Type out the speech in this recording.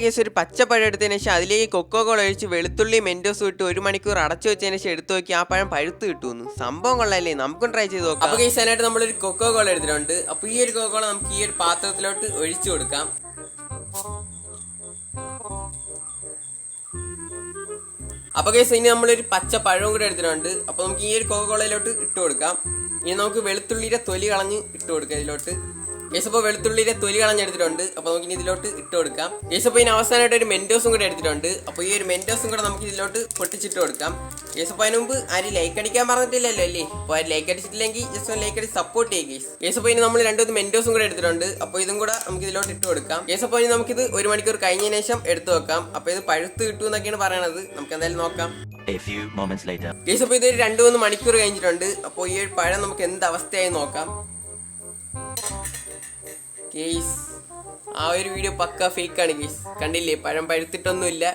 Case ഒരു പച്ചപ്പഴം എടുത്തതിന് ശേഷം അതിലേക്ക് കൊക്കോ കോള ഒഴിച്ച് വെളുത്തുള്ളി മെന്റോസ് ഇട്ട് 1 മണിക്കൂർ അടച്ചു വെച്ചതിന് ശേഷം എടുത്തു നോക്കി ആ പഴം പഴുത്ത് കിട്ടുന്നു. സംഭവം കൊള്ളാല്ലേ, നമുക്കും ട്രൈ ചെയ്ത് നോക്കാം. അപ്പോൾ കേസ് അതിനായിട്ട് നമ്മളൊരു കൊക്കോ കോള എടുത്തിട്ടുണ്ട്. അപ്പോൾ ഈ ഒരു കൊക്കോ കോള നമുക്ക് ഈ ഒരു പാത്രത്തിലോട്ട് ഒഴിച്ചു കൊടുക്കാം. അപ്പോൾ കേസ് ഇനി നമ്മളൊരു പച്ച പഴവും കൂടെ എടുത്തിട്ടുണ്ട്. അപ്പോൾ നമുക്ക് ഈ ഒരു കൊക്കോ കോളയിലോട്ട് ഇട്ട് കൊടുക്കാം. ഇനി നമുക്ക് വെളുത്തുള്ളിയുടെ തൊലി കളഞ്ഞ് ഇട്ട് കൊടുക്കാം ഇതിലോട്ട്. കേസ് അപ്പോൾ വെളുത്തുള്ളിയുടെ തൊലി കളഞ്ഞെടുത്തിട്ടുണ്ട്. അപ്പോൾ നമുക്ക് ഇനി ഇതിലോട്ട് ഇട്ട് കൊടുക്കാം. കേസ് അപ്പോൾ ഇനി അവസാനമായിട്ട് ഒരു മെന്റോസും കൂടെ എടുത്തിട്ടുണ്ട്. അപ്പോൾ ഈ ഒരു മെന്റോസും കൂടെ നമുക്ക് ഇതിലോട്ട് പൊട്ടിച്ചിട്ട് കൊടുക്കാം. കേസ് അപ്പോൾ അതിന് മുമ്പ് ആരും ലൈക്ക് അടിക്കാൻ പറഞ്ഞിട്ടില്ലല്ലോ അല്ലേ? അപ്പോൾ ആരും ലൈക്ക് അടിച്ചിട്ടില്ലെങ്കിൽ ജസ്റ്റ് ഒന്ന് ലൈക്ക് അടിച്ച് സപ്പോർട്ട് ചെയ്യുക കേസ്. കേസ് അപ്പോൾ ഇനി നമ്മൾ 2 മെന്റോസും കൂടെ എടുത്തിട്ടുണ്ട്. അപ്പോൾ ഇതും കൂടെ നമുക്ക് ഇതിലോട്ട് ഇട്ട് കൊടുക്കാം. കേസ് അപ്പോൾ ഇനി നമുക്കിത് 1 മണിക്കൂർ കഴിഞ്ഞതിന് ശേഷം എടുത്തു വെക്കാം. അപ്പോൾ ഇത് പഴുത്ത് കിട്ടും എന്നൊക്കെയാണ് പറയണത്. നമുക്ക് എന്തായാലും നോക്കാം. കേസ് അപ്പോൾ ഇത് 2-3 മണിക്കൂർ കഴിഞ്ഞിട്ടുണ്ട്. അപ്പോൾ ഈ ഒരു പഴം നമുക്ക് എന്ത് അവസ്ഥയായി നോക്കാം. കേസ് ആ ഒരു വീഡിയോ പക്ക ഫേക്കാണ് കേസ്. കണ്ടില്ലേ, പഴം പഴുത്തിട്ടൊന്നുമില്ല.